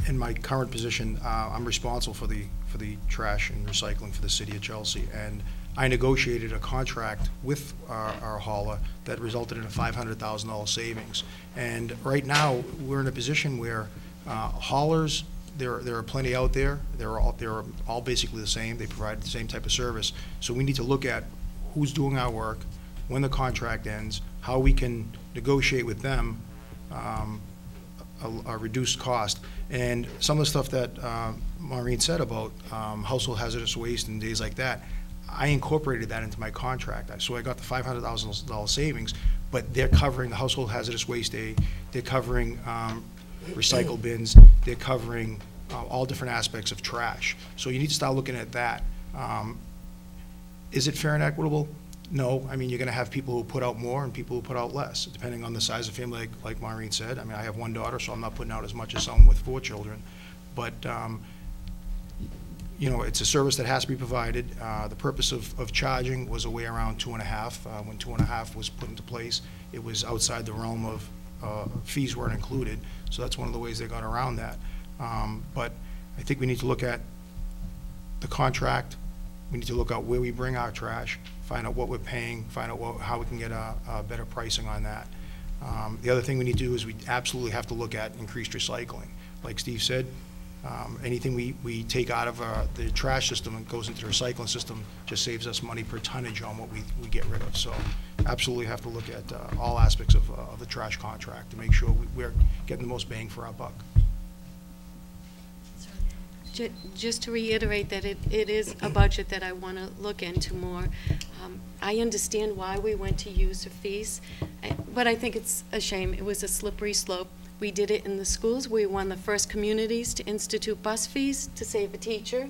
in my current position, I'm responsible for the trash and recycling for the city of Chelsea, and I negotiated a contract with our hauler that resulted in a $500,000 savings. And right now, we're in a position where haulers, there are plenty out there. They're all basically the same. They provide the same type of service. So we need to look at who's doing our work, when the contract ends, how we can negotiate with them a reduced cost. And some of the stuff that Maureen said about household hazardous waste and days like that, I incorporated that into my contract. So I got the $500,000 savings, but they're covering the household hazardous waste day, they're covering recycle bins, they're covering all different aspects of trash. So you need to start looking at that. Is it fair and equitable? No. I mean, you're going to have people who put out more and people who put out less, depending on the size of family, like Maureen said. I mean, I have one daughter, so I'm not putting out as much as someone with 4 children. But you know, it's a service that has to be provided. The purpose of charging was a way around 2.5. When 2.5 was put into place, it was outside the realm of fees weren't included. So that's one of the ways they got around that. But I think we need to look at the contract. We need to look at where we bring our trash, find out what we're paying, find out how we can get a better pricing on that. The other thing we need to do is we absolutely have to look at increased recycling. Like Steve said, anything we take out of the trash system and goes into the recycling system just saves us money per tonnage on what we get rid of. So absolutely have to look at all aspects of the trash contract to make sure we're getting the most bang for our buck. Just to reiterate that it is a budget that I want to look into more. I understand why we went to user fees, but I think it's a shame. It was a slippery slope. We did it in the schools. We were one of the first communities to institute bus fees to save a teacher,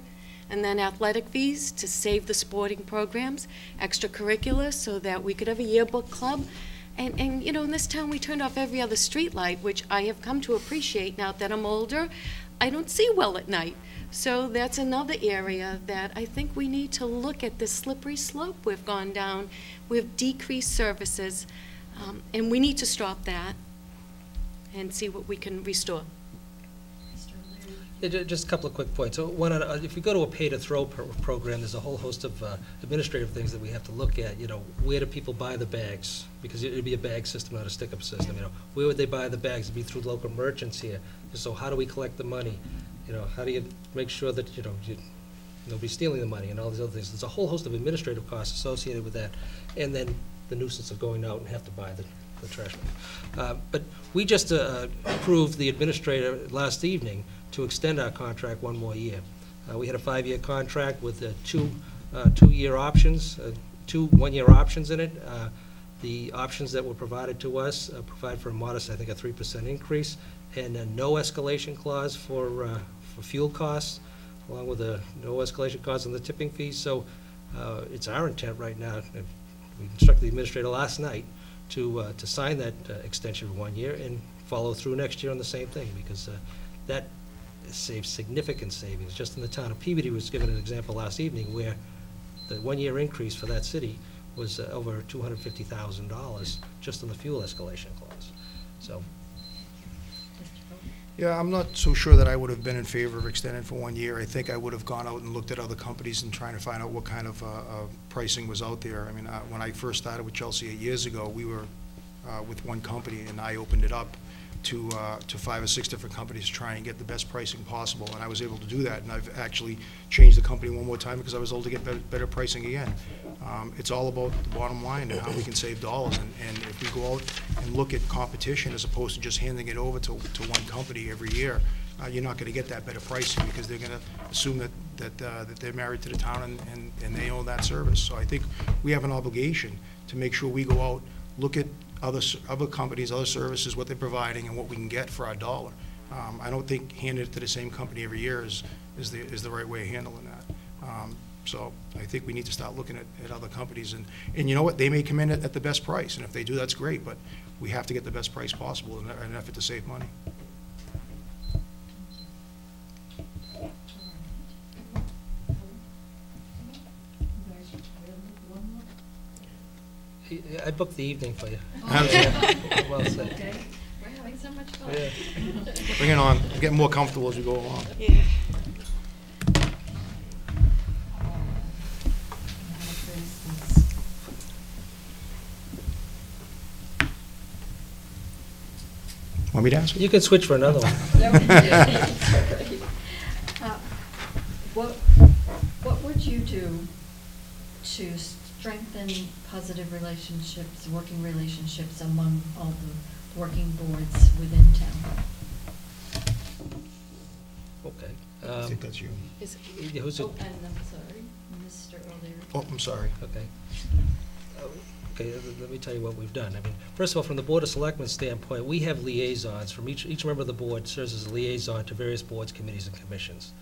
and then athletic fees to save the sporting programs, extracurricular so that we could have a yearbook club. And you know, in this town we turned off every other street light, which I have come to appreciate now that I'm older. I don't see well at night. So that's another area that I think we need to look at, this slippery slope we've gone down. We've decreased services, and we need to stop that and see what we can restore. Yeah, just a couple of quick points. So one, if we go to a pay-to-throw program, there's a whole host of administrative things that we have to look at. You know, where do people buy the bags? Because it'd be a bag system, not a stick-up system. You know, where would they buy the bags? It'd be through local merchants here. So how do we collect the money? You know, how do you make sure that nobody's stealing the money and all these other things? There's a whole host of administrative costs associated with that, and then the nuisance of going out and have to buy the trash. But we just approved the administrator last evening to extend our contract 1 more year. We had a 5-year contract with 2 2-year options, 2 1-year options in it. The options that were provided to us provide for a modest, I think, a 3% increase, and a no escalation clause for fuel costs, along with a no escalation clause on the tipping fees. So it's our intent right now. We instructed the administrator last night to sign that extension for 1 year and follow through next year on the same thing, because that saves significant savings. Just in the town of Peabody was given an example last evening where the 1-year increase for that city was over $250,000 just on the fuel escalation clause. So. Yeah, I'm not so sure that I would have been in favor of extending for 1 year. I think I would have gone out and looked at other companies and trying to find out what kind of pricing was out there. I mean, when I first started with Chelsea 8 years ago, we were with one company, and I opened it up to 5 or 6 different companies to try and get the best pricing possible, and I was able to do that. And I've actually changed the company 1 more time because I was able to get better pricing again. It's all about the bottom line and how we can save dollars. And if we go out and look at competition as opposed to just handing it over to one company every year, you're not going to get that better pricing, because they're going to assume that they're married to the town and they own that service. So I think we have an obligation to make sure we go out, look at other companies, other services, what they're providing, and what we can get for our dollar. I don't think handing it to the same company every year is the right way of handling that. So I think we need to start looking at other companies, and you know what, they may come in at the best price, and if they do, that's great, but we have to get the best price possible in an effort to save money. I booked the evening for you. Okay. Well said. Okay. so much fun. Yeah. Bring it on. I'm getting more comfortable as we go along. Yeah. Want me to ask? You can switch for another one. What would you do to strengthen positive relationships, working relationships among all the working boards within town? Okay. I think that's you. Is- Who's it? Oh, and I'm sorry, Mr. O'Leary. Oh, I'm sorry. Okay. Okay, let me tell you what we've done. I mean, first of all, from the Board of Selectmen's standpoint, we have liaisons from each member of the board serves as a liaison to various boards, committees, and commissions.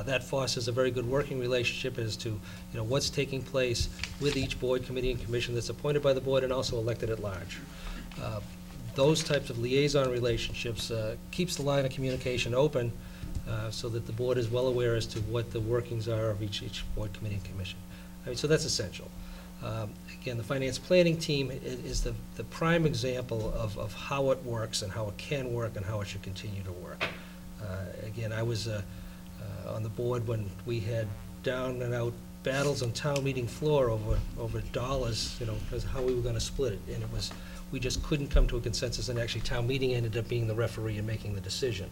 That fosters a very good working relationship as to, what's taking place with each board, committee, and commission that's appointed by the board and also elected at large. Those types of liaison relationships keeps the line of communication open so that the board is well aware as to what the workings are of each board, committee, and commission. I mean, so that's essential. Again, the finance planning team is the prime example of how it works and how it can work and how it should continue to work. Again, I was on the board when we had down and out battles on town meeting floor over dollars, as how we were going to split it. And we just couldn't come to a consensus, and actually town meeting ended up being the referee and making the decision,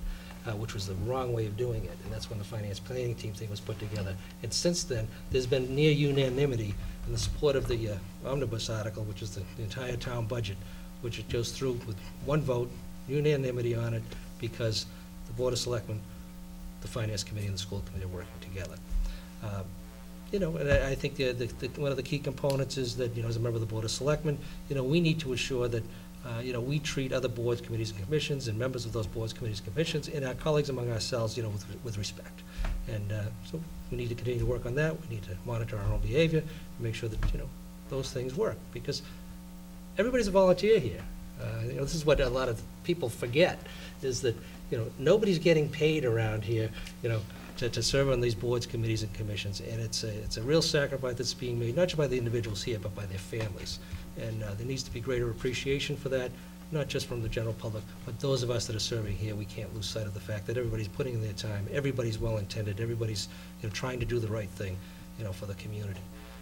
which was the wrong way of doing it. And that's when the finance planning team thing was put together. And since then, there's been near unanimity in the support of the omnibus article, which is the entire town budget, which it goes through with one vote, unanimity on it, because the Board of Selectmen, the Finance Committee, and the School Committee are working together. And I think one of the key components is that, as a member of the Board of Selectmen, we need to ensure that, we treat other boards, committees, and commissions, and members of those boards, committees, and commissions, and our colleagues among ourselves, with respect. And so we need to continue to work on that. We need to monitor our own behavior and make sure that, those things work, because everybody's a volunteer here. This is what a lot of people forget, is that, nobody's getting paid around here, to serve on these boards, committees, and commissions. And it's a real sacrifice that's being made, not just by the individuals here, but by their families. And there needs to be greater appreciation for that, not just from the general public, but those of us that are serving here. We can't lose sight of the fact that everybody's putting in their time, everybody's well-intended, everybody's trying to do the right thing, for the community.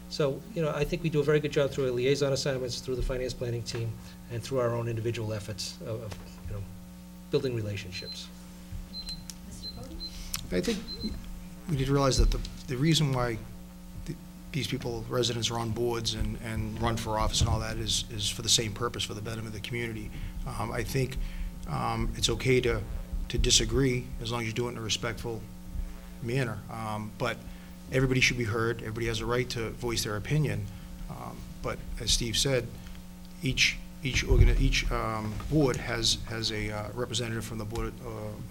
So, I think we do a very good job through our liaison assignments, through the finance planning team, and through our own individual efforts of building relationships. Mr. Fode? I think we need to realize that the reason why these people, residents, are on boards and run for office and all that is for the same purpose, for the betterment of the community. I think it's okay to disagree as long as you do it in a respectful manner. But everybody should be heard. Everybody has a right to voice their opinion. But as Steve said, each board has a representative from the Board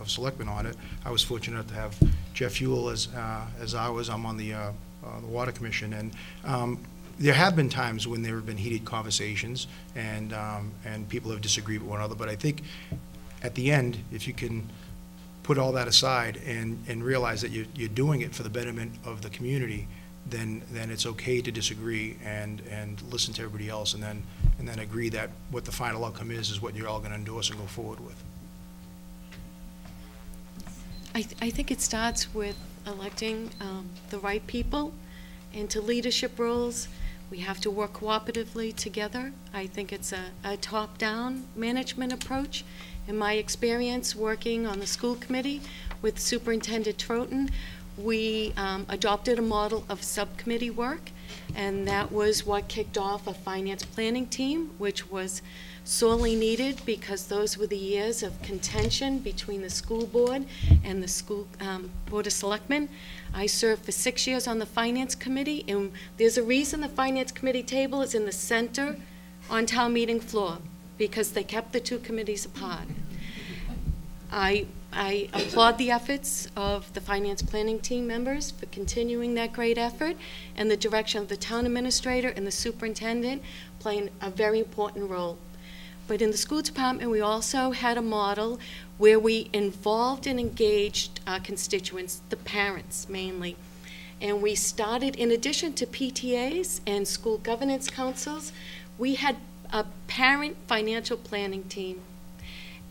of Selectmen on it. I was fortunate to have Jeff Ewell as ours. I'm on the Water Commission, and there have been times when there have been heated conversations, and people have disagreed with one another. But I think at the end, if you can put all that aside and realize that you're doing it for the betterment of the community, then it's okay to disagree and listen to everybody else, and then agree that what the final outcome is what you're all going to endorse and go forward with. I think it starts with electing the right people into leadership roles. We have to work cooperatively together. I think it's a top-down management approach. In my experience working on the school committee with Superintendent Troughton, we adopted a model of subcommittee work, and that was what kicked off a finance planning team, which was sorely needed because those were the years of contention between the school board and the school Board of Selectmen. I served for 6 years on the finance committee, and there's a reason the finance committee table is in the center on town meeting floor, because they kept the two committees apart. I applaud the efforts of the finance planning team members for continuing that great effort, and the direction of the town administrator and the superintendent playing a very important role. But in the school department, we also had a model where we involved and engaged our constituents, the parents mainly. And we started, in addition to PTAs and school governance councils, we had a parent financial planning team.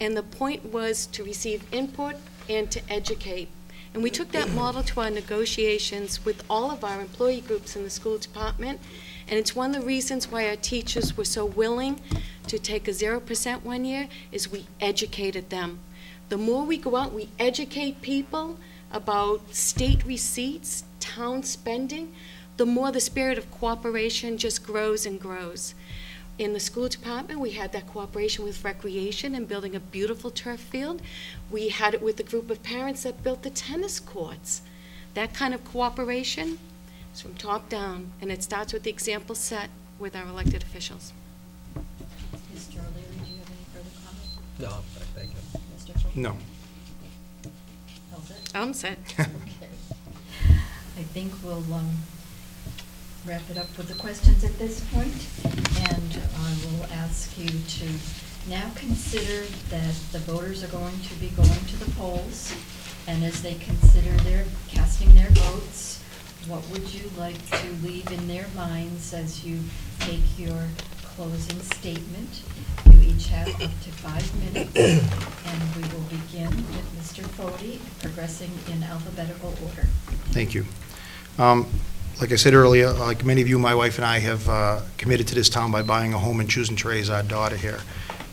And the point was to receive input and to educate. And we took that model to our negotiations with all of our employee groups in the school department. And it's one of the reasons why our teachers were so willing to take a 0% one year, is we educated them. The more we go out, we educate people about state receipts, town spending, the more the spirit of cooperation just grows and grows. In the school department, we had that cooperation with recreation and building a beautiful turf field. We had it with a group of parents that built the tennis courts. That kind of cooperation is from top down, and it starts with the example set with our elected officials. Mr. O'Leary, do you have any further comments? No, I'm fine, thank you. Mr. Fode? No. How's it? I'm set. Okay. I think we'll wrap it up with the questions at this point, and I will ask you to now consider that the voters are going to be going to the polls, and as they consider casting their votes, what would you like to leave in their minds as you make your closing statement? You each have up to 5 minutes, and we will begin with Mr. Fode, progressing in alphabetical order. Thank you. Like I said earlier, like many of you, my wife and I have committed to this town by buying a home and choosing to raise our daughter here.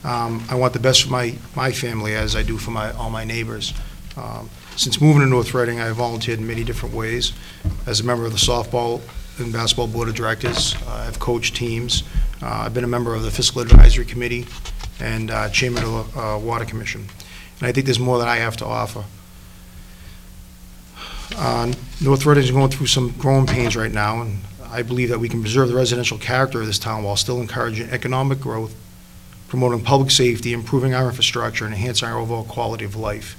I want the best for my family, as I do for all my neighbors. Since moving to North Reading, I have volunteered in many different ways. As a member of the softball and basketball board of directors, I've coached teams. I've been a member of the Fiscal Advisory Committee and chairman of the Water Commission. And I think there's more that I have to offer. North Reading is going through some growing pains right now, and I believe that we can preserve the residential character of this town while still encouraging economic growth, promoting public safety, improving our infrastructure, and enhancing our overall quality of life.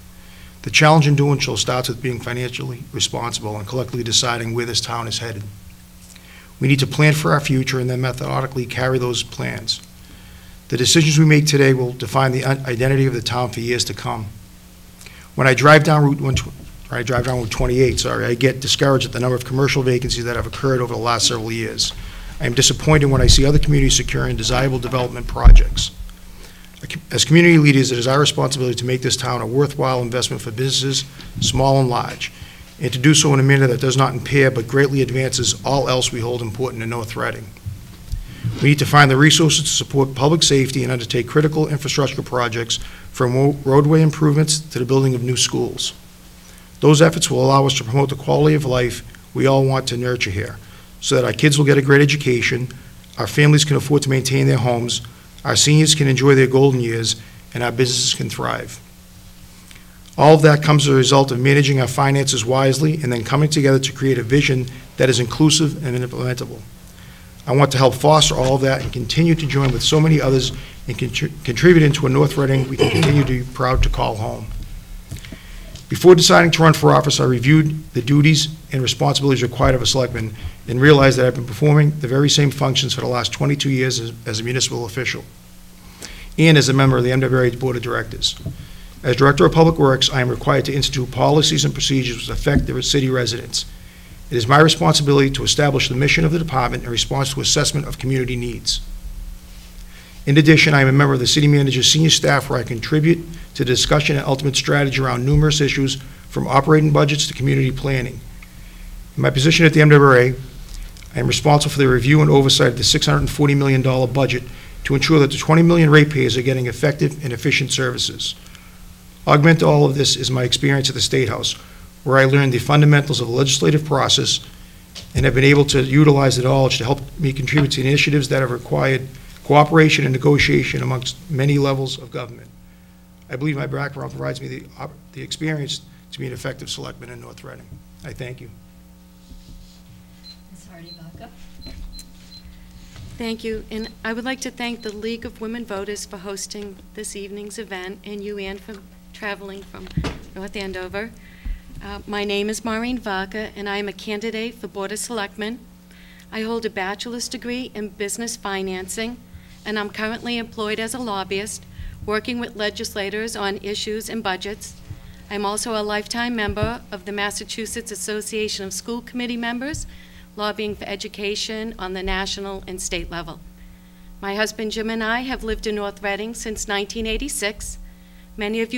The challenge in doing so starts with being financially responsible and collectively deciding where this town is headed. We need to plan for our future and then methodically carry those plans. The decisions we make today will define the identity of the town for years to come. When I drive down Route 28, I get discouraged at the number of commercial vacancies that have occurred over the last several years. I am disappointed when I see other communities securing desirable development projects. As community leaders, it is our responsibility to make this town a worthwhile investment for businesses, small and large, and to do so in a manner that does not impair but greatly advances all else we hold important in North Reading. We need to find the resources to support public safety and undertake critical infrastructure projects, from roadway improvements to the building of new schools. Those efforts will allow us to promote the quality of life we all want to nurture here, so that our kids will get a great education, our families can afford to maintain their homes, our seniors can enjoy their golden years, and our businesses can thrive. All of that comes as a result of managing our finances wisely and then coming together to create a vision that is inclusive and implementable. I want to help foster all of that and continue to join with so many others in contributing to a North Reading we can continue to be proud to call home. Before deciding to run for office, I reviewed the duties and responsibilities required of a selectman and realized that I've been performing the very same functions for the last 22 years as a municipal official and as a member of the MWRA Board of Directors. As Director of Public Works, I am required to institute policies and procedures which affect the city residents. It is my responsibility to establish the mission of the department in response to assessment of community needs. In addition, I am a member of the City Manager's senior staff, where I contribute to the discussion and ultimate strategy around numerous issues, from operating budgets to community planning. In my position at the MWRA, I am responsible for the review and oversight of the $640 million budget to ensure that the 20 million ratepayers are getting effective and efficient services. Augment all of this is my experience at the State House, where I learned the fundamentals of the legislative process and have been able to utilize the knowledge to help me contribute to initiatives that have required cooperation and negotiation amongst many levels of government. I believe my background provides me the experience to be an effective selectman in North Reading. I thank you. Ms. Hardy-Vaca? Thank you, and I would like to thank the League of Women Voters for hosting this evening's event, and you, Ann, for traveling from North Andover. My name is Maureen Vaca, and I am a candidate for Board of Selectmen. I hold a bachelor's degree in business financing, and I'm currently employed as a lobbyist, working with legislators on issues and budgets. I'm also a lifetime member of the Massachusetts Association of School Committee Members, lobbying for education on the national and state level. My husband Jim and I have lived in North Reading since 1986. Many of you